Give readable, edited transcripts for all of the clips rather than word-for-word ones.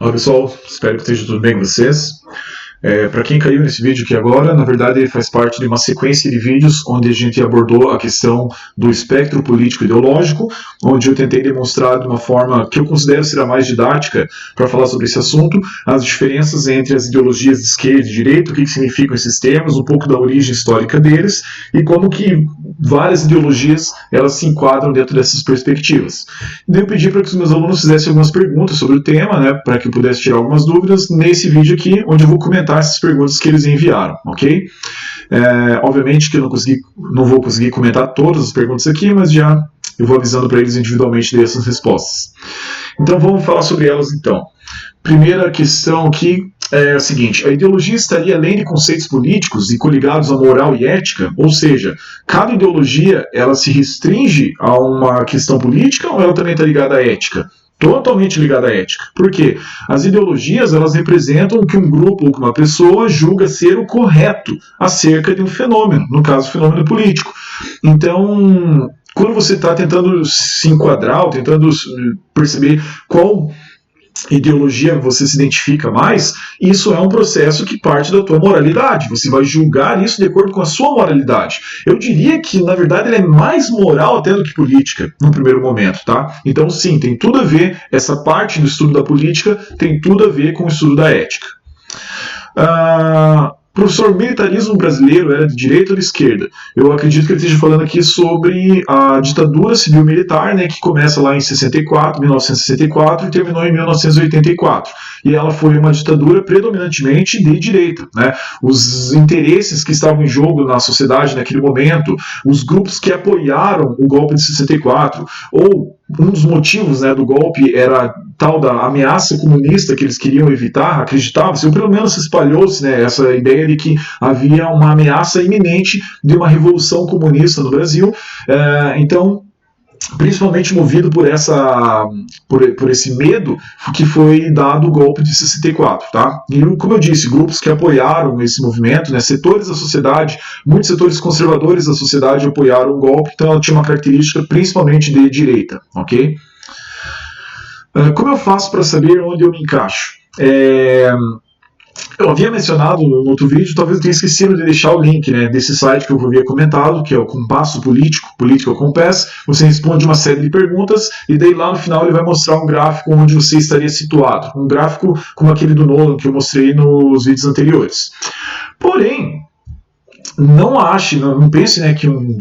Olá pessoal, espero que esteja tudo bem com vocês. Para quem caiu nesse vídeo aqui agora, na verdade ele faz parte de uma sequência de vídeos onde a gente abordou a questão do espectro político-ideológico, onde eu tentei demonstrar de uma forma que eu considero ser a mais didática para falar sobre esse assunto, as diferenças entre as ideologias de esquerda e de direita, o que significam esses termos, um pouco da origem histórica deles e como que várias ideologias elas se enquadram dentro dessas perspectivas. E eu pedi para que os meus alunos fizessem algumas perguntas sobre o tema, né, para que eu pudesse tirar algumas dúvidas nesse vídeo aqui, onde eu vou comentar essas perguntas que eles enviaram, ok? Obviamente que eu não vou conseguir comentar todas as perguntas aqui, mas já eu vou avisando para eles individualmente dessas respostas. Então vamos falar sobre elas então. Primeira questão aqui é a seguinte: a ideologia estaria além de conceitos políticos e coligados à moral e ética? Ou seja, cada ideologia ela se restringe a uma questão política ou ela também está ligada à ética? Totalmente ligada à ética. Por quê? As ideologias elas representam o que um grupo ou que uma pessoa julga ser o correto acerca de um fenômeno, no caso, fenômeno político. Então, quando você está tentando se enquadrar, ou tentando perceber qual ideologia você se identifica mais, isso é um processo que parte da tua moralidade. Você vai julgar isso de acordo com a sua moralidade. Eu diria que, na verdade, ela é mais moral até do que política, no primeiro momento, tá? Então, sim, tem tudo a ver, essa parte do estudo da política tem tudo a ver com o estudo da ética. Professor, militarismo brasileiro era de direita ou de esquerda? Eu acredito que ele esteja falando aqui sobre a ditadura civil-militar, né, que começa lá em 1964 e terminou em 1984. E ela foi uma ditadura predominantemente de direita, né? Os interesses que estavam em jogo na sociedade naquele momento, os grupos que apoiaram o golpe de 64, ou um dos motivos, né, do golpe era tal da ameaça comunista que eles queriam evitar, acreditavam-se, ou pelo menos se espalhou-se, né, essa ideia de que havia uma ameaça iminente de uma revolução comunista no Brasil. Então, principalmente movido por esse medo que foi dado o golpe de 64, tá? E como eu disse, grupos que apoiaram esse movimento, né, setores da sociedade, muitos setores conservadores da sociedade apoiaram o golpe, então ela tinha uma característica principalmente de direita, ok? Como eu faço para saber onde eu me encaixo? Eu havia mencionado no outro vídeo, talvez eu tenha esquecido de deixar o link, né, desse site que eu havia comentado, que é o Compasso Político, Political Compass. Você responde uma série de perguntas e daí lá no final ele vai mostrar um gráfico onde você estaria situado. Um gráfico como aquele do Nolan que eu mostrei nos vídeos anteriores. Porém, não pense, né, que um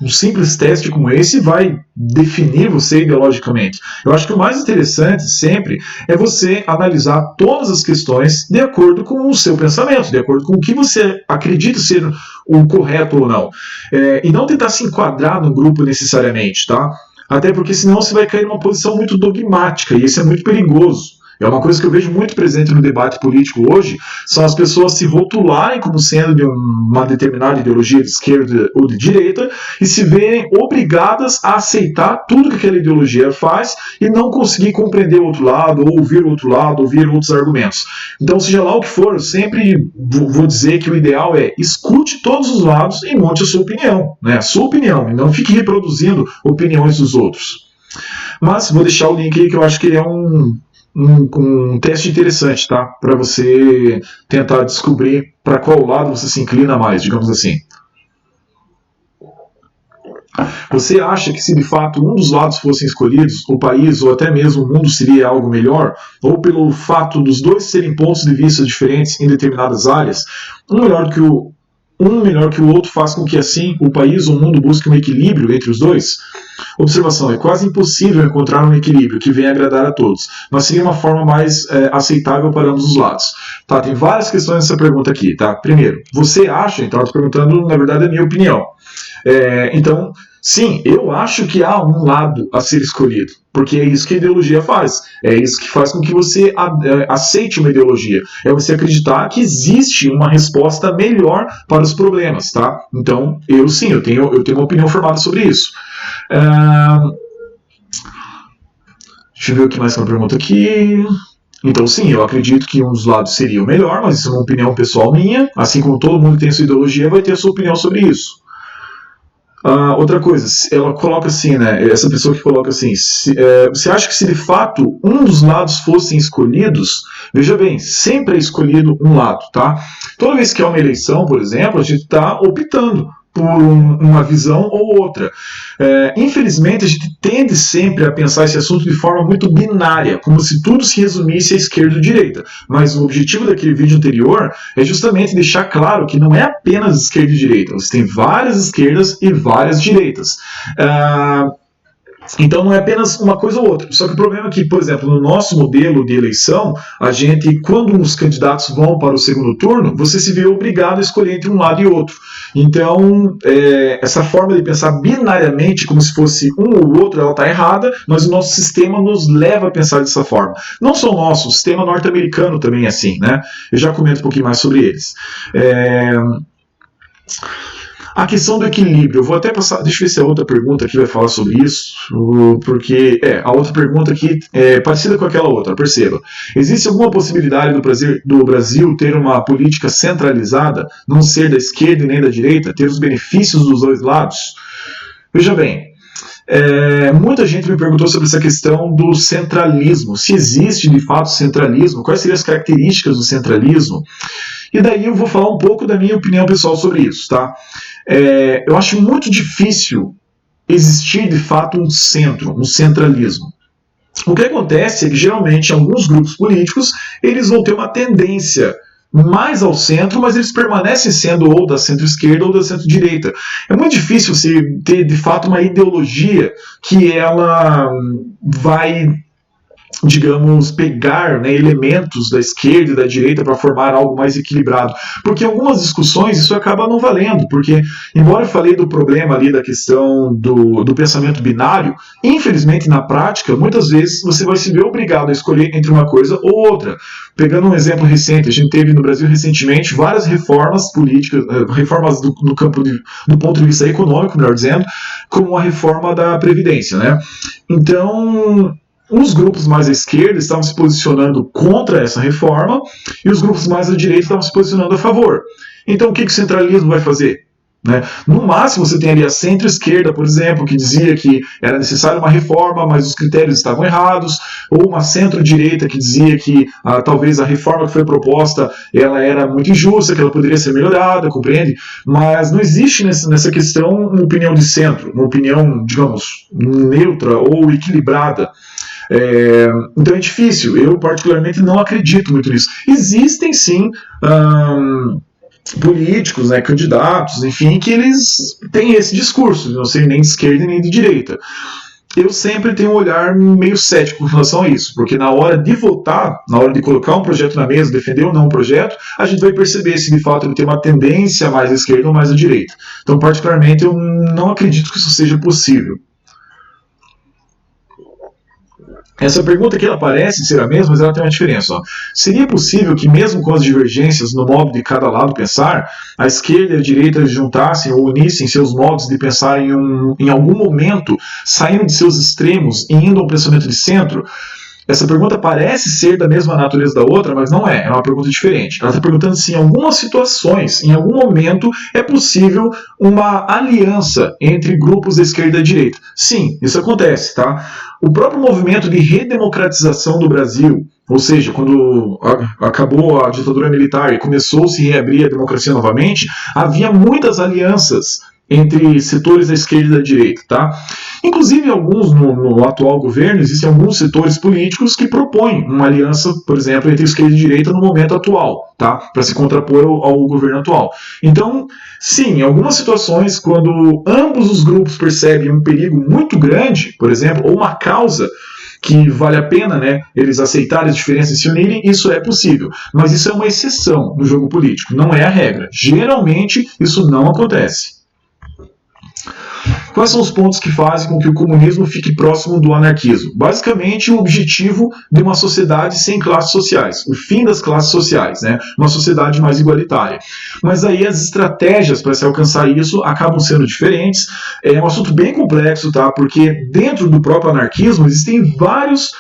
simples teste como esse vai definir você ideologicamente. Eu acho que o mais interessante sempre é você analisar todas as questões de acordo com o seu pensamento, de acordo com o que você acredita ser o correto ou não. E não tentar se enquadrar num grupo necessariamente, tá? Até porque senão você vai cair numa posição muito dogmática e isso é muito perigoso. É uma coisa que eu vejo muito presente no debate político hoje, são as pessoas se rotularem como sendo de uma determinada ideologia de esquerda ou de direita e se verem obrigadas a aceitar tudo que aquela ideologia faz e não conseguir compreender o outro lado, ou ouvir o outro lado, ouvir outros argumentos. Então, seja lá o que for, eu sempre vou dizer que o ideal é escute todos os lados e monte a sua opinião, né? A sua opinião, e não fique reproduzindo opiniões dos outros. Mas vou deixar o link aí que eu acho que ele é um teste interessante, tá? Para você tentar descobrir para qual lado você se inclina mais, digamos assim. Você acha que se de fato um dos lados fossem escolhidos, o país ou até mesmo o mundo seria algo melhor? Ou pelo fato dos dois serem pontos de vista diferentes em determinadas áreas, um melhor que o outro faz com que assim o país ou o mundo busque um equilíbrio entre os dois? Observação: é quase impossível encontrar um equilíbrio que venha agradar a todos, mas seria uma forma mais aceitável para ambos os lados. Tá, tem várias questões nessa pergunta aqui, tá? Primeiro, você acha, então eu estou perguntando, na verdade, a minha opinião. Então, sim, eu acho que há um lado a ser escolhido, porque é isso que a ideologia faz. É isso que faz com que você aceite uma ideologia. É você acreditar que existe uma resposta melhor para os problemas, tá? Então, eu tenho uma opinião formada sobre isso. Deixa eu ver o que mais que uma pergunta aqui. Então, sim, eu acredito que um dos lados seria o melhor, mas isso é uma opinião pessoal minha. Assim como todo mundo tem a sua ideologia, vai ter a sua opinião sobre isso. Outra coisa, ela coloca assim, né? Essa pessoa que coloca assim, você acha que se de fato um dos lados fossem escolhidos, veja bem, sempre é escolhido um lado, tá? Toda vez que há uma eleição, por exemplo, a gente está optando por uma visão ou outra. Infelizmente, a gente tende sempre a pensar esse assunto de forma muito binária, como se tudo se resumisse a esquerda ou direita. Mas o objetivo daquele vídeo anterior é justamente deixar claro que não é apenas esquerda e direita. Você tem várias esquerdas e várias direitas. Então não é apenas uma coisa ou outra. Só que o problema é que, por exemplo, no nosso modelo de eleição, a gente, quando os candidatos vão para o segundo turno, você se vê obrigado a escolher entre um lado e outro. Então, essa forma de pensar binariamente, como se fosse um ou outro, ela está errada, mas o nosso sistema nos leva a pensar dessa forma. Não só o nosso, o sistema norte-americano também é assim, né? Eu já comento um pouquinho mais sobre eles. A questão do equilíbrio, eu vou até passar, deixa eu ver se a outra pergunta aqui vai falar sobre isso, porque a outra pergunta aqui é parecida com aquela outra, perceba. Existe alguma possibilidade do Brasil ter uma política centralizada, não ser da esquerda e nem da direita, ter os benefícios dos dois lados? Veja bem, muita gente me perguntou sobre essa questão do centralismo, se existe de fato centralismo, quais seriam as características do centralismo, e daí eu vou falar um pouco da minha opinião pessoal sobre isso, tá? Eu acho muito difícil existir de fato um centro, um centralismo. O que acontece é que geralmente alguns grupos políticos eles vão ter uma tendência mais ao centro, mas eles permanecem sendo ou da centro-esquerda ou da centro-direita. É muito difícil você ter de fato uma ideologia que ela vai, digamos, pegar, né, elementos da esquerda e da direita para formar algo mais equilibrado. Porque em algumas discussões isso acaba não valendo, porque, embora eu falei do problema ali da questão do pensamento binário, infelizmente, na prática, muitas vezes você vai se ver obrigado a escolher entre uma coisa ou outra. Pegando um exemplo recente, a gente teve no Brasil recentemente várias reformas políticas, reformas no campo do ponto de vista econômico, melhor dizendo, como a reforma da Previdência, né? Então, os grupos mais à esquerda estavam se posicionando contra essa reforma e os grupos mais à direita estavam se posicionando a favor. Então, o que o centralismo vai fazer? Né? No máximo, você tem ali a centro-esquerda, por exemplo, que dizia que era necessária uma reforma, mas os critérios estavam errados, ou uma centro-direita que dizia que talvez a reforma que foi proposta ela era muito injusta, que ela poderia ser melhorada, compreende? Mas não existe nessa questão uma opinião de centro, uma opinião, digamos, neutra ou equilibrada. Então é difícil, eu particularmente não acredito muito nisso. Existem sim políticos, né, candidatos, enfim, que eles têm esse discurso, não sei nem de esquerda nem de direita. Eu sempre tenho um olhar meio cético com relação a isso, porque na hora de votar, na hora de colocar um projeto na mesa, defender ou não um projeto, a gente vai perceber se de fato ele tem uma tendência mais à esquerda ou mais à direita. Então, particularmente, eu não acredito que isso seja possível. Essa pergunta aqui ela parece ser a mesma, mas ela tem uma diferença. Ó. Seria possível que, mesmo com as divergências no modo de cada lado pensar, a esquerda e a direita juntassem ou unissem seus modos de pensar em algum momento, saindo de seus extremos e indo a um pensamento de centro? Essa pergunta parece ser da mesma natureza da outra, mas não é. É uma pergunta diferente. Ela está perguntando se em algumas situações, em algum momento, é possível uma aliança entre grupos da esquerda e da direita. Sim, isso acontece, tá? O próprio movimento de redemocratização do Brasil, ou seja, quando acabou a ditadura militar e começou a se reabrir a democracia novamente, havia muitas alianças entre setores da esquerda e da direita, tá? Inclusive, alguns no atual governo, existem alguns setores políticos que propõem uma aliança, por exemplo, entre esquerda e direita no momento atual, tá? Para se contrapor ao governo atual. Então, sim, em algumas situações, quando ambos os grupos percebem um perigo muito grande, por exemplo, ou uma causa que vale a pena, né, eles aceitarem as diferenças e se unirem, isso é possível. Mas isso é uma exceção no jogo político, não é a regra. Geralmente, isso não acontece. Quais são os pontos que fazem com que o comunismo fique próximo do anarquismo? Basicamente, o objetivo de uma sociedade sem classes sociais, o fim das classes sociais, né? Uma sociedade mais igualitária. Mas aí as estratégias para se alcançar isso acabam sendo diferentes. É um assunto bem complexo, tá? Porque dentro do próprio anarquismo existem vários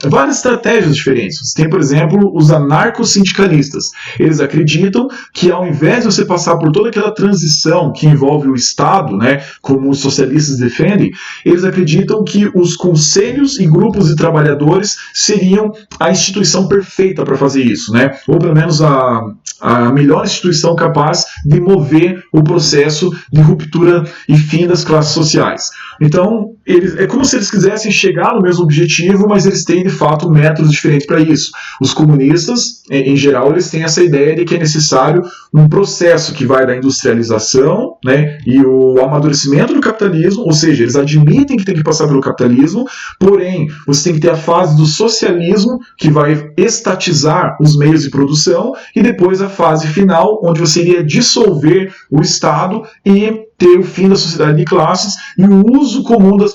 várias estratégias diferentes. Você tem, por exemplo, os anarcossindicalistas. Eles acreditam que ao invés de você passar por toda aquela transição que envolve o Estado, né, como os socialistas defendem, eles acreditam que os conselhos e grupos de trabalhadores seriam a instituição perfeita para fazer isso, né? Ou pelo menos a melhor instituição capaz de mover o processo de ruptura e fim das classes sociais. Então, é como se eles quisessem chegar no mesmo objetivo, mas eles têm, de fato, métodos diferentes para isso. Os comunistas, em geral, eles têm essa ideia de que é necessário um processo que vai da industrialização, né, e o amadurecimento do capitalismo, ou seja, eles admitem que tem que passar pelo capitalismo, porém, você tem que ter a fase do socialismo, que vai estatizar os meios de produção, e depois a fase final, onde você iria dissolver o Estado e ter o fim da sociedade de classes e o uso comum das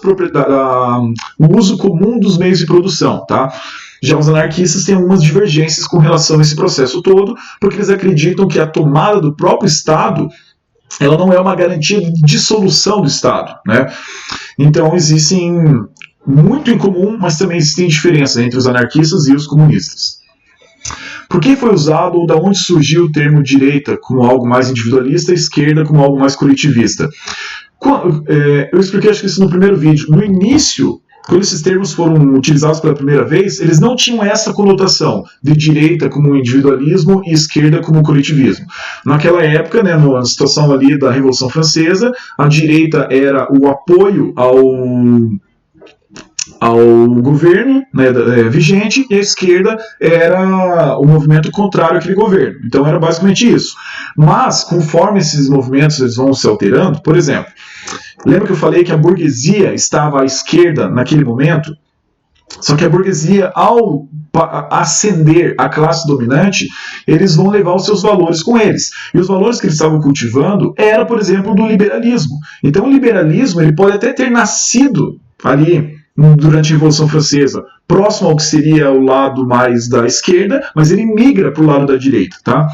o uso comum dos meios de produção, tá? Já os anarquistas têm algumas divergências com relação a esse processo todo, porque eles acreditam que a tomada do próprio Estado ela não é uma garantia de dissolução do Estado, né? Então existem muito em comum, mas também existem diferenças entre os anarquistas e os comunistas. Por que foi usado ou da onde surgiu o termo direita como algo mais individualista e esquerda como algo mais coletivista? Eu expliquei acho que isso no primeiro vídeo. No início, quando esses termos foram utilizados pela primeira vez, eles não tinham essa conotação de direita como individualismo e esquerda como coletivismo. Naquela época, né, na situação ali da Revolução Francesa, a direita era o apoio ao governo, né, vigente, e a esquerda era o movimento contrário àquele governo. Então era basicamente isso. Mas, conforme esses movimentos eles vão se alterando, por exemplo, lembra que eu falei que a burguesia estava à esquerda naquele momento? Só que a burguesia, ao ascender a classe dominante, eles vão levar os seus valores com eles. E os valores que eles estavam cultivando era, por exemplo, do liberalismo. Então o liberalismo ele pode até ter nascido ali durante a Revolução Francesa, próximo ao que seria o lado mais da esquerda, mas ele migra para o lado da direita, tá?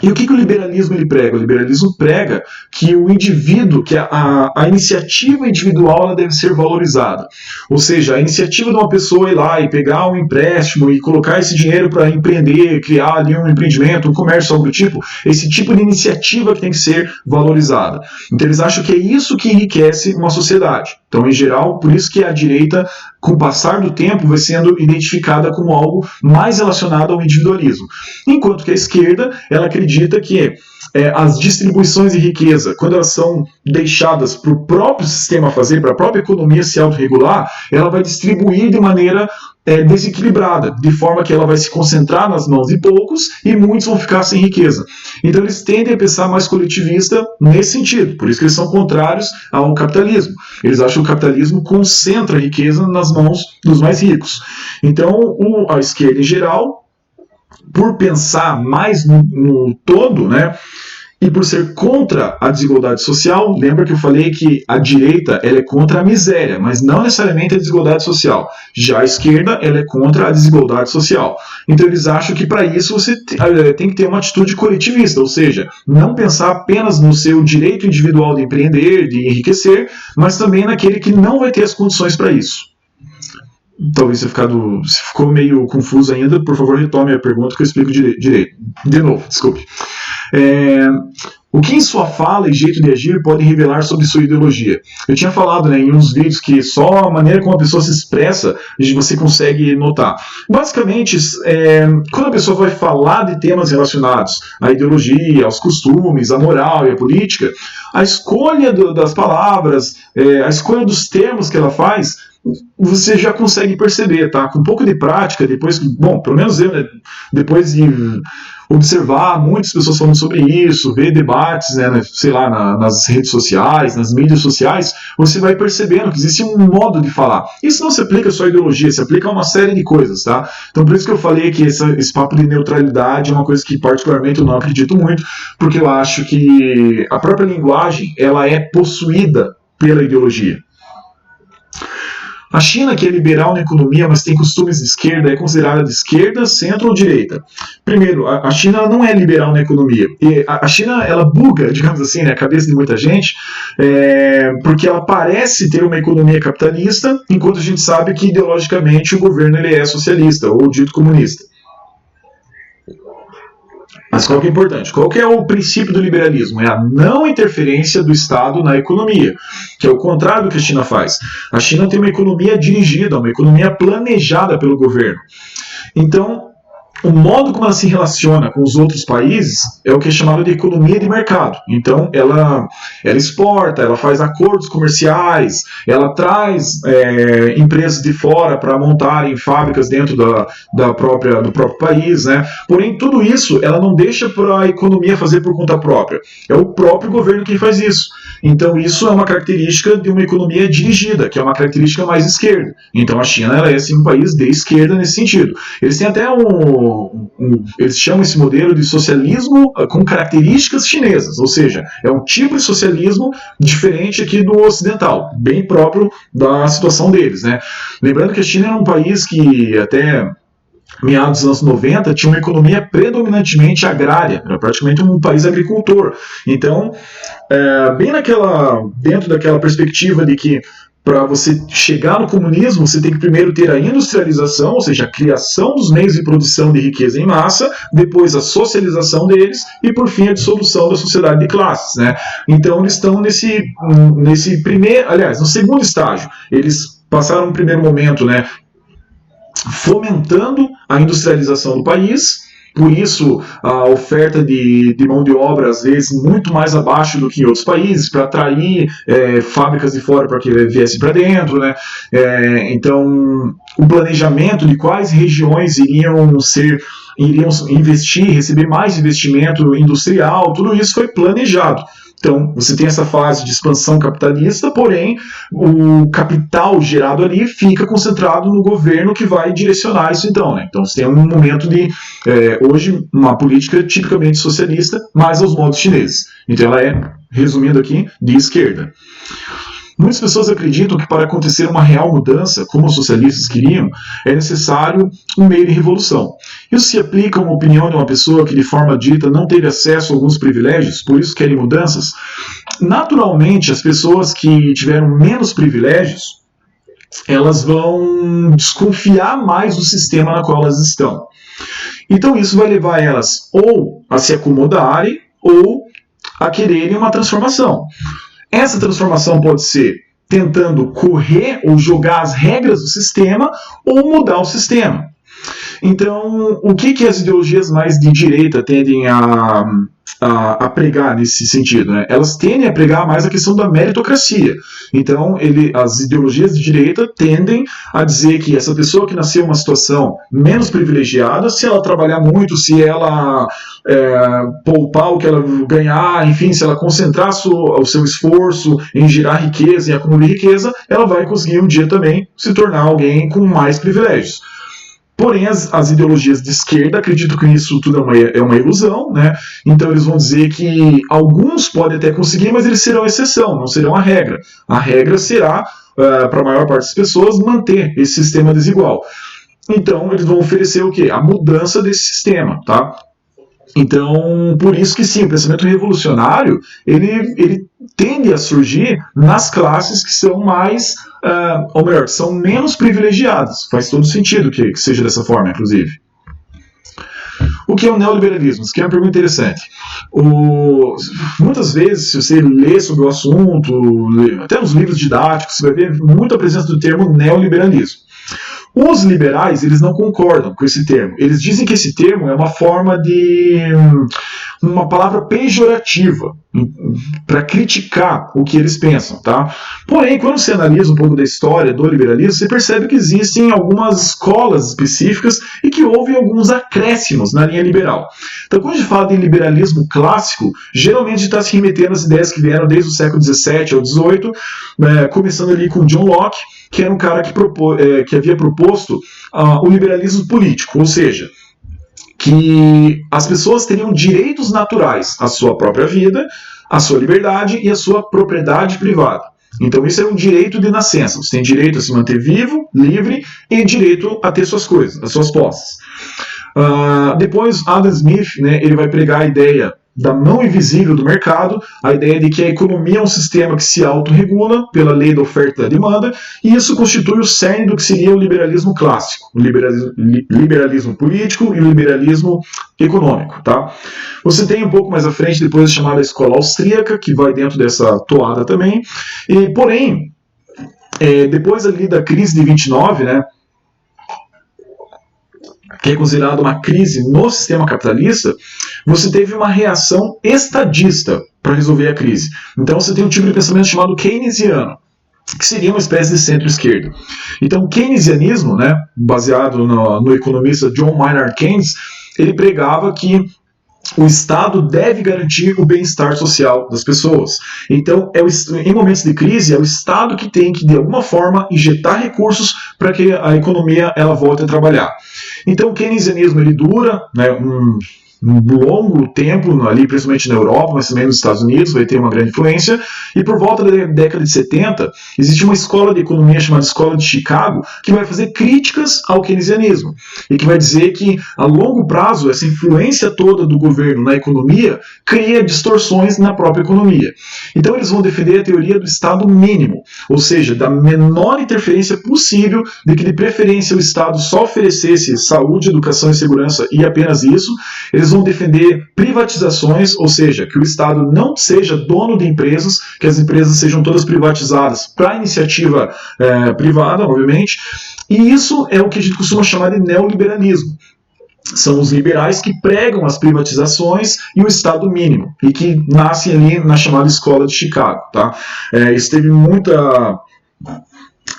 E o que o liberalismo ele prega? O liberalismo prega que o indivíduo, que a iniciativa individual ela deve ser valorizada. Ou seja, a iniciativa de uma pessoa ir lá e pegar um empréstimo e colocar esse dinheiro para empreender, criar ali um empreendimento, um comércio, algo do tipo, esse tipo de iniciativa que tem que ser valorizada. Então eles acham que é isso que enriquece uma sociedade. Então, em geral, por isso que a direita, com o passar do tempo, vai sendo identificada como algo mais relacionado ao individualismo. Enquanto que a esquerda, ela acredita que as distribuições de riqueza, quando elas são deixadas para o próprio sistema fazer, para a própria economia se autorregular, ela vai distribuir de maneira desequilibrada, de forma que ela vai se concentrar nas mãos de poucos e muitos vão ficar sem riqueza. Então eles tendem a pensar mais coletivista nesse sentido, por isso que eles são contrários ao capitalismo. Eles acham que o capitalismo concentra a riqueza nas mãos dos mais ricos. Então a esquerda em geral, por pensar mais no todo, né, e por ser contra a desigualdade social, lembra que eu falei que a direita ela é contra a miséria, mas não necessariamente a desigualdade social. Já a esquerda ela é contra a desigualdade social. Então eles acham que para isso você tem que ter uma atitude coletivista, ou seja, não pensar apenas no seu direito individual de empreender, de enriquecer, mas também naquele que não vai ter as condições para isso. Talvez se ficou meio confuso ainda, por favor retome a pergunta que eu explico direito. De novo, desculpe. O que em sua fala e jeito de agir pode revelar sobre sua ideologia? Eu tinha falado, né, em uns vídeos que só a maneira como a pessoa se expressa você consegue notar. Basicamente, quando a pessoa vai falar de temas relacionados à ideologia, aos costumes, à moral e à política, a escolha das palavras, a escolha dos termos que ela faz, você já consegue perceber, tá? Com um pouco de prática, depois, bom, pelo menos eu, né, depois de observar muitas pessoas falando sobre isso, ver debates, né, sei lá, nas redes sociais, nas mídias sociais, você vai percebendo que existe um modo de falar. Isso não se aplica só à ideologia, se aplica a uma série de coisas, tá? Então por isso que eu falei que esse papo de neutralidade é uma coisa que particularmente eu não acredito muito, porque eu acho que a própria linguagem, ela é possuída pela ideologia. A China, que é liberal na economia, mas tem costumes de esquerda, é considerada de esquerda, centro ou direita? Primeiro, a China não é liberal na economia. E a China, ela buga, digamos assim, né, a cabeça de muita gente, porque ela parece ter uma economia capitalista, enquanto a gente sabe que ideologicamente o governo ele é socialista ou dito comunista. Mas qual que é importante? Qual que é o princípio do liberalismo? É a não interferência do Estado na economia, que é o contrário do que a China faz. A China tem uma economia dirigida, uma economia planejada pelo governo. Então, o modo como ela se relaciona com os outros países é o que é chamado de economia de mercado. Então, ela exporta, ela faz acordos comerciais, ela traz empresas de fora para montarem fábricas dentro do próprio país, né? Porém, tudo isso ela não deixa para a economia fazer por conta própria. É o próprio governo quem faz isso. Então, isso é uma característica de uma economia dirigida, que é uma característica mais esquerda. Então, a China ela é, sim, um país de esquerda nesse sentido. Eles têm até eles chamam esse modelo de socialismo com características chinesas, ou seja, é um tipo de socialismo diferente aqui do ocidental, bem próprio da situação deles, né? Lembrando que a China era um país que até meados dos anos 90 tinha uma economia predominantemente agrária, era praticamente um país agricultor. Então, dentro daquela perspectiva de que para você chegar no comunismo, você tem que primeiro ter a industrialização, ou seja, a criação dos meios de produção de riqueza em massa, depois a socialização deles e, por fim, a dissolução da sociedade de classes, né? Então, eles estão nesse primeiro, aliás, no segundo estágio. Eles passaram um primeiro momento, né, fomentando a industrialização do país. Por isso, a oferta de mão de obra, às vezes, muito mais abaixo do que em outros países, para atrair fábricas de fora para que viessem para dentro, né? Então, o planejamento de quais regiões iriam investir, receber mais investimento industrial, tudo isso foi planejado. Então, você tem essa fase de expansão capitalista, porém, o capital gerado ali fica concentrado no governo que vai direcionar isso então, né? Então, você tem um momento de, hoje, uma política tipicamente socialista, mas aos modos chineses. Então, ela é, resumindo aqui, de esquerda. Muitas pessoas acreditam que para acontecer uma real mudança, como os socialistas queriam, é necessário um meio de revolução. Isso se aplica a uma opinião de uma pessoa que de forma dita não teve acesso a alguns privilégios, por isso querem mudanças? Naturalmente, as pessoas que tiveram menos privilégios, elas vão desconfiar mais do sistema na qual elas estão. Então isso vai levar elas ou a se acomodarem ou a quererem uma transformação. Essa transformação pode ser tentando correr ou jogar as regras do sistema ou mudar o sistema. Então, o que as ideologias mais de direita tendem a pregar nesse sentido, né? Elas tendem a pregar mais a questão da meritocracia. Então, as ideologias de direita tendem a dizer que essa pessoa que nasceu em uma situação menos privilegiada, se ela trabalhar muito, se ela poupar o que ela ganhar, enfim, se ela concentrar o seu esforço em gerar riqueza e acumular riqueza, ela vai conseguir um dia também se tornar alguém com mais privilégios. Porém, as ideologias de esquerda acreditam que isso tudo é uma ilusão, né? Então eles vão dizer que alguns podem até conseguir, mas eles serão exceção, não serão a regra. A regra será, para a maior parte das pessoas, manter esse sistema desigual. Então eles vão oferecer o quê? A mudança desse sistema, tá? Então, por isso que sim, o pensamento revolucionário, ele tende a surgir nas classes que são mais, ou melhor, que são menos privilegiadas. Faz todo sentido que seja dessa forma, inclusive. O que é o neoliberalismo? Isso aqui é uma pergunta interessante. Muitas vezes, se você lê sobre o assunto, até nos livros didáticos, você vai ver muita presença do termo neoliberalismo. Os liberais, eles não concordam com esse termo. Eles dizem que esse termo é uma forma de uma palavra pejorativa para criticar o que eles pensam, tá? Porém, quando você analisa um pouco da história do liberalismo, você percebe que existem algumas escolas específicas e que houve alguns acréscimos na linha liberal. Então, quando a gente fala de liberalismo clássico, geralmente está se remetendo às ideias que vieram desde o século XVII ao XVIII, começando ali com John Locke, que era um cara que havia proposto o liberalismo político, ou seja, que as pessoas teriam direitos naturais à sua própria vida, à sua liberdade e à sua propriedade privada. Então isso é um direito de nascença. Você tem direito a se manter vivo, livre e direito a ter suas coisas, as suas posses. Depois, Adam Smith, né, ele vai pregar a ideia da mão invisível do mercado, a ideia de que a economia é um sistema que se autorregula pela lei da oferta e da demanda, e isso constitui o cerne do que seria o liberalismo clássico, o liberalismo político e o liberalismo econômico. Tá? Você tem um pouco mais à frente, depois a chamada escola austríaca, que vai dentro dessa toada também, porém, depois ali da crise de 29, né, que é considerada uma crise no sistema capitalista, você teve uma reação estadista para resolver a crise. Então você tem um tipo de pensamento chamado keynesiano, que seria uma espécie de centro-esquerda. Então o keynesianismo, né, baseado no economista John Maynard Keynes, ele pregava que o Estado deve garantir o bem-estar social das pessoas. Então, em momentos de crise, é o Estado que tem que, de alguma forma, injetar recursos para que a economia ela volte a trabalhar. Então, o keynesianismo ele dura, né, um longo tempo, ali, principalmente na Europa, mas também nos Estados Unidos, vai ter uma grande influência, e por volta da década de 70, existe uma escola de economia chamada Escola de Chicago, que vai fazer críticas ao keynesianismo, e que vai dizer que, a longo prazo, essa influência toda do governo na economia cria distorções na própria economia. Então eles vão defender a teoria do Estado mínimo, ou seja, da menor interferência possível, de que de preferência o Estado só oferecesse saúde, educação e segurança, e apenas isso. Eles vão defender privatizações, ou seja, que o Estado não seja dono de empresas, que as empresas sejam todas privatizadas para iniciativa privada, obviamente, e isso é o que a gente costuma chamar de neoliberalismo. São os liberais que pregam as privatizações e o Estado mínimo, e que nascem ali na chamada Escola de Chicago. Tá? Isso teve muita...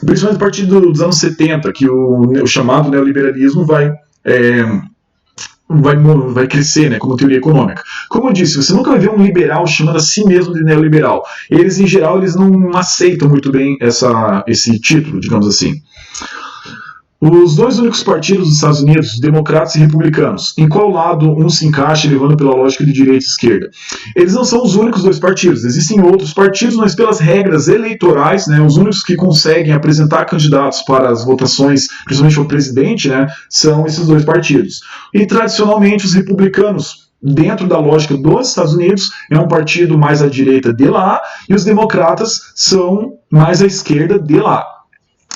Principalmente a partir dos anos 70, que o chamado neoliberalismo vai crescer, né, como teoria econômica. Como eu disse, você nunca vai ver um liberal chamando a si mesmo de neoliberal. Eles, em geral, eles não aceitam muito bem esse título, digamos assim. Os dois únicos partidos dos Estados Unidos, democratas e republicanos, em qual lado um se encaixa levando pela lógica de direita e esquerda? Eles não são os únicos dois partidos, existem outros partidos, mas pelas regras eleitorais, né, os únicos que conseguem apresentar candidatos para as votações, principalmente o presidente, né, são esses dois partidos. E tradicionalmente os republicanos, dentro da lógica dos Estados Unidos, é um partido mais à direita de lá, e os democratas são mais à esquerda de lá.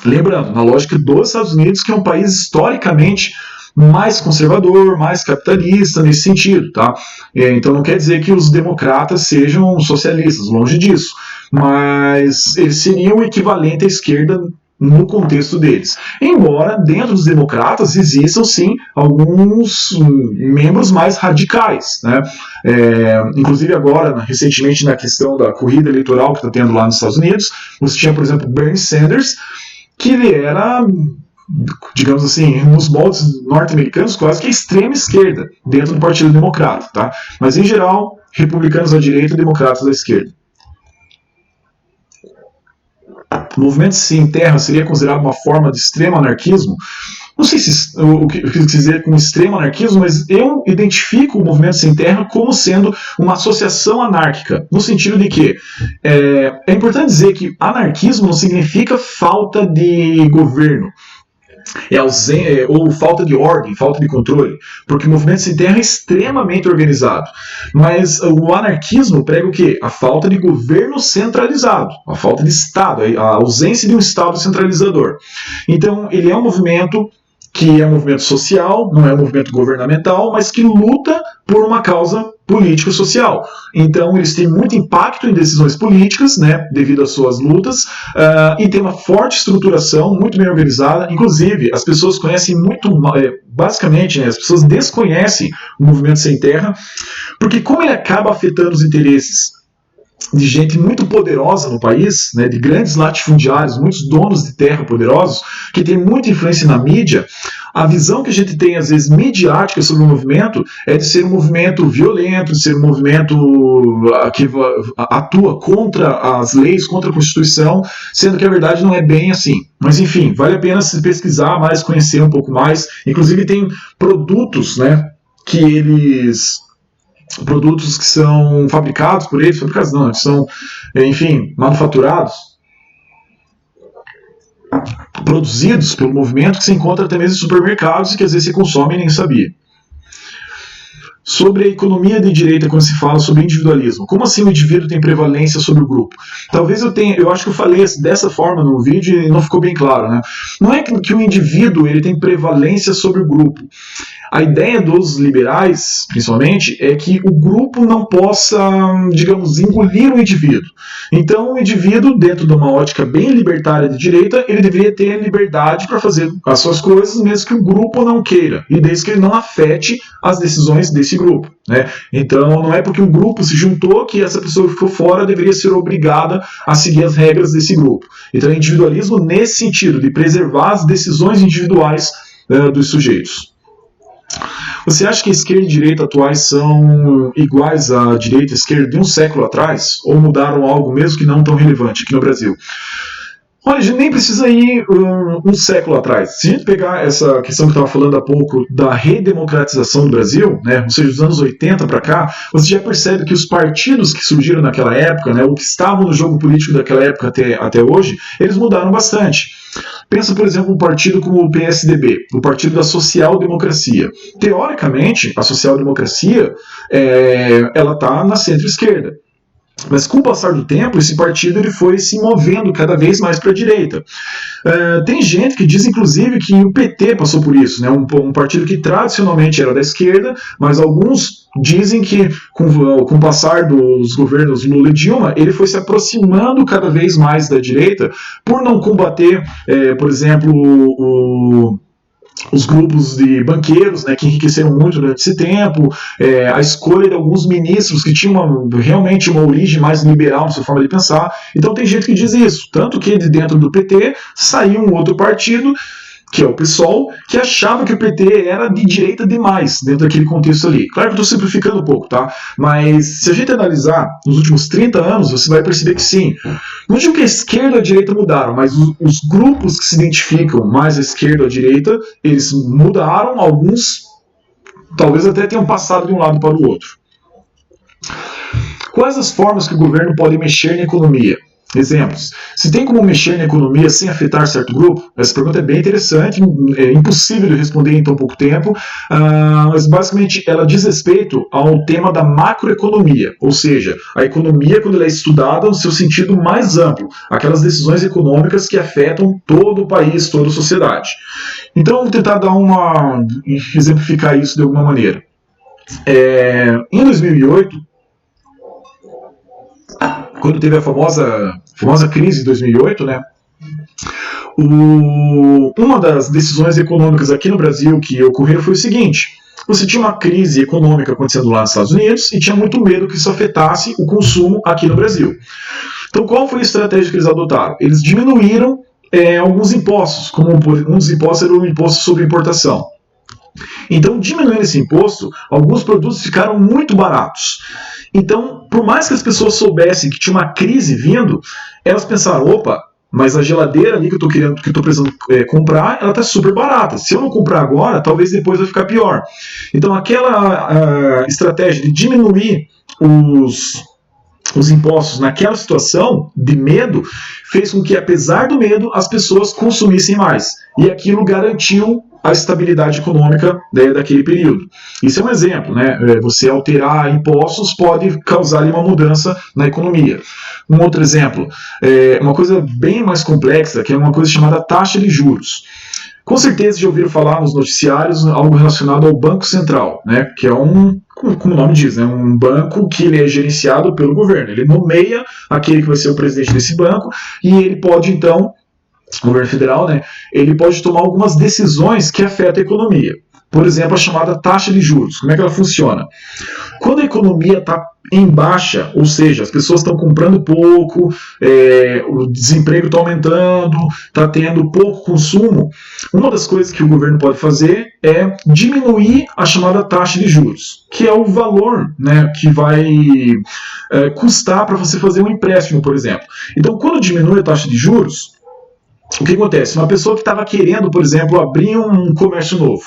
Lembrando, na lógica dos Estados Unidos, que é um país historicamente mais conservador, mais capitalista nesse sentido. Tá? Então não quer dizer que os democratas sejam socialistas, longe disso, mas eles seriam o equivalente à esquerda no contexto deles. Embora dentro dos democratas existam sim alguns membros mais radicais, né? Inclusive agora, recentemente na questão da corrida eleitoral que está tendo lá nos Estados Unidos, você tinha, por exemplo, Bernie Sanders, que ele era, digamos assim, nos moldes norte-americanos, quase que a extrema esquerda, dentro do Partido Democrata. Tá? Mas, em geral, republicanos à direita e democratas à esquerda. O movimento sem terra seria considerado uma forma de extremo anarquismo? Não sei o que eu quis dizer com extremo anarquismo, mas eu identifico o movimento sem terra como sendo uma associação anárquica, no sentido de que é importante dizer que anarquismo não significa falta de governo, ou falta de ordem, falta de controle, porque o movimento sem terra é extremamente organizado. Mas o anarquismo prega o quê? A falta de governo centralizado, a falta de Estado, a ausência de um Estado centralizador. Então, ele é um movimento que é um movimento social, não é um movimento governamental, mas que luta por uma causa político-social. Então, eles têm muito impacto em decisões políticas, né, devido às suas lutas, e tem uma forte estruturação, muito bem organizada. Inclusive, as pessoas conhecem muito, basicamente, né, as pessoas desconhecem o movimento sem terra, porque como ele acaba afetando os interesses de gente muito poderosa no país, né, de grandes latifundiários, muitos donos de terra poderosos, que tem muita influência na mídia, a visão que a gente tem, às vezes, midiática sobre o movimento é de ser um movimento violento, de ser um movimento que atua contra as leis, contra a Constituição, sendo que a verdade não é bem assim. Mas, enfim, vale a pena se pesquisar mais, conhecer um pouco mais. Inclusive, tem produtos, né, produtos que são fabricados por eles, fabricados não, são, enfim, manufaturados, produzidos pelo movimento que se encontra até mesmo em supermercados e que às vezes se consome e nem sabia. Sobre a economia de direita, quando se fala sobre individualismo. Como assim o indivíduo tem prevalência sobre o grupo? Talvez eu acho que eu falei dessa forma no vídeo e não ficou bem claro, né? Não é que o indivíduo ele tem prevalência sobre o grupo. A ideia dos liberais, principalmente, é que o grupo não possa, digamos, engolir o indivíduo. Então, o indivíduo, dentro de uma ótica bem libertária de direita, ele deveria ter liberdade para fazer as suas coisas, mesmo que o grupo não queira, e desde que ele não afete as decisões desse grupo, né? Então, não é porque o grupo se juntou que essa pessoa que ficou fora deveria ser obrigada a seguir as regras desse grupo. Então, é individualismo nesse sentido, de preservar as decisões individuais dos sujeitos. Você acha que a esquerda e a direita atuais são iguais à direita e à esquerda de um século atrás? Ou mudaram algo mesmo que não tão relevante aqui no Brasil? Olha, a gente nem precisa ir um século atrás. Se a gente pegar essa questão que eu estava falando há pouco da redemocratização do Brasil, né, ou seja, dos anos 80 para cá, você já percebe que os partidos que surgiram naquela época, né, ou que estavam no jogo político daquela época até hoje, eles mudaram bastante. Pensa, por exemplo, um partido como o PSDB, o Partido da Social Democracia. Teoricamente, a social-democracia ela está na centro-esquerda. Mas com o passar do tempo, esse partido ele foi se movendo cada vez mais para a direita. Tem gente que diz, inclusive, que o PT passou por isso, né? Um partido que tradicionalmente era da esquerda, mas alguns dizem que com o passar dos governos Lula e Dilma, ele foi se aproximando cada vez mais da direita por não combater, por exemplo, os grupos de banqueiros, né, que enriqueceram muito durante esse tempo, a escolha de alguns ministros que tinham realmente uma origem mais liberal na sua forma de pensar. Então tem gente que diz isso, tanto que de dentro do PT saiu um outro partido, que é o PSOL, que achava que o PT era de direita demais dentro daquele contexto ali. Claro que eu estou simplificando um pouco, tá? Mas se a gente analisar nos últimos 30 anos, você vai perceber que sim. Não digo que a esquerda e a direita mudaram, mas os grupos que se identificam mais à esquerda ou à direita, eles mudaram, alguns talvez até tenham passado de um lado para o outro. Quais as formas que o governo pode mexer na economia? Exemplos. Se tem como mexer na economia sem afetar certo grupo? Essa pergunta é bem interessante, é impossível de responder em tão pouco tempo, mas basicamente ela diz respeito ao tema da macroeconomia, ou seja, a economia quando ela é estudada no seu sentido mais amplo, aquelas decisões econômicas que afetam todo o país, toda a sociedade. Então, vou tentar exemplificar isso de alguma maneira. Em 2008, quando teve a famosa crise de 2008, né, uma das decisões econômicas aqui no Brasil que ocorreu foi o seguinte: você tinha uma crise econômica acontecendo lá nos Estados Unidos e tinha muito medo que isso afetasse o consumo aqui no Brasil. Então, qual foi a estratégia que eles adotaram? Eles diminuíram alguns impostos, como um dos impostos era o imposto sobre importação. Então, diminuindo esse imposto, alguns produtos ficaram muito baratos. Então, por mais que as pessoas soubessem que tinha uma crise vindo, elas pensaram, opa, mas a geladeira ali que eu estou precisando comprar, ela está super barata. Se eu não comprar agora, talvez depois vai ficar pior. Então, aquela estratégia de diminuir os impostos naquela situação de medo fez com que, apesar do medo, as pessoas consumissem mais. E aquilo garantiu a estabilidade econômica daquele período. Isso é um exemplo, né? Você alterar impostos pode causar uma mudança na economia. Um outro exemplo, uma coisa bem mais complexa, que é uma coisa chamada taxa de juros. Com certeza já ouviram falar nos noticiários algo relacionado ao Banco Central, né? Que é como o nome diz, né? Um banco que ele é gerenciado pelo governo. Ele nomeia aquele que vai ser o presidente desse banco e ele pode, então, o governo federal, né, ele pode tomar algumas decisões que afetam a economia. Por exemplo, a chamada taxa de juros. Como é que ela funciona? Quando a economia está em baixa, ou seja, as pessoas estão comprando pouco, o desemprego está aumentando, está tendo pouco consumo, uma das coisas que o governo pode fazer é diminuir a chamada taxa de juros, que é o valor, né, que vai custar para você fazer um empréstimo, por exemplo. Então, quando diminui a taxa de juros, o que acontece? Uma pessoa que estava querendo, por exemplo, abrir um comércio novo,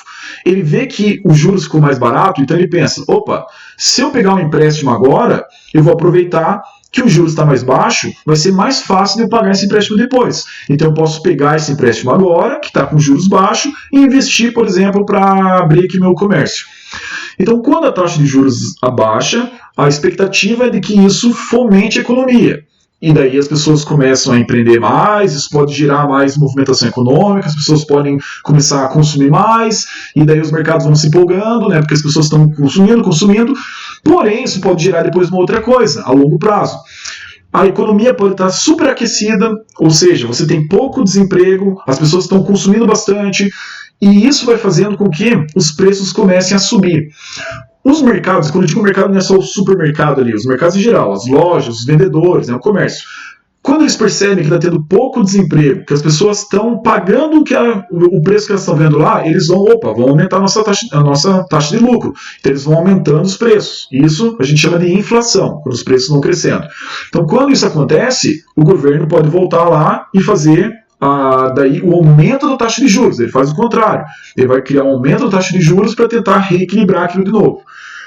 ele vê que os juros ficou mais barato, então ele pensa, opa, se eu pegar um empréstimo agora, eu vou aproveitar que o juros está mais baixo, vai ser mais fácil de eu pagar esse empréstimo depois. Então eu posso pegar esse empréstimo agora, que está com juros baixos, e investir, por exemplo, para abrir aqui meu comércio. Então, quando a taxa de juros abaixa, a expectativa é de que isso fomente a economia. E daí as pessoas começam a empreender mais, isso pode gerar mais movimentação econômica, as pessoas podem começar a consumir mais, e daí os mercados vão se empolgando, né, porque as pessoas estão consumindo. Porém, isso pode gerar depois uma outra coisa, a longo prazo. A economia pode estar superaquecida, ou seja, você tem pouco desemprego, as pessoas estão consumindo bastante, e isso vai fazendo com que os preços comecem a subir. Os mercados, quando eu digo mercado, não é só o supermercado ali, os mercados em geral, as lojas, os vendedores, né, o comércio. Quando eles percebem que está tendo pouco desemprego, que as pessoas estão pagando o preço que elas estão vendo lá, eles vão aumentar a nossa taxa de lucro. Então eles vão aumentando os preços. Isso a gente chama de inflação, quando os preços vão crescendo. Então quando isso acontece, o governo pode voltar lá e fazer daí o aumento da taxa de juros. Ele faz o contrário. Ele vai criar um aumento da taxa de juros para tentar reequilibrar aquilo de novo.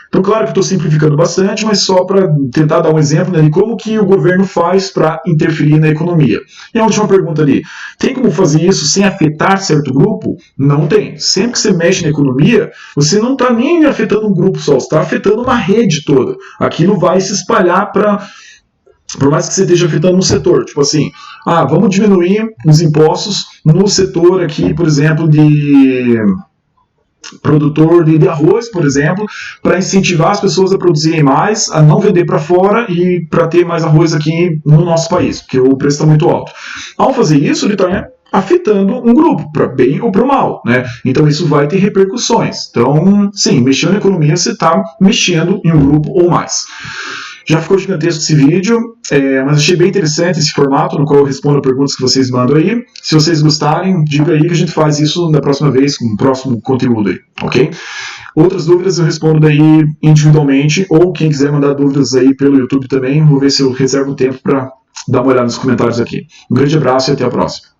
Então, claro que eu estou simplificando bastante, mas só para tentar dar um exemplo, né, de como que o governo faz para interferir na economia. E a última pergunta ali, tem como fazer isso sem afetar certo grupo? Não tem. Sempre que você mexe na economia, você não está nem afetando um grupo só, você está afetando uma rede toda. Aquilo vai se espalhar para... Por mais que você esteja afetando um setor, tipo assim, vamos diminuir os impostos no setor aqui, por exemplo, de produtor de arroz, por exemplo, para incentivar as pessoas a produzirem mais, a não vender para fora e para ter mais arroz aqui no nosso país, porque o preço está muito alto. Ao fazer isso, ele está afetando um grupo, para bem ou para mal, né? Então isso vai ter repercussões. Então, sim, mexendo na economia, você está mexendo em um grupo ou mais. Já ficou gigantesco esse vídeo, mas achei bem interessante esse formato no qual eu respondo perguntas que vocês mandam aí. Se vocês gostarem, diga aí que a gente faz isso na próxima vez, com o próximo conteúdo aí, ok? Outras dúvidas eu respondo daí individualmente, ou quem quiser mandar dúvidas aí pelo YouTube também, vou ver se eu reservo tempo para dar uma olhada nos comentários aqui. Um grande abraço e até a próxima.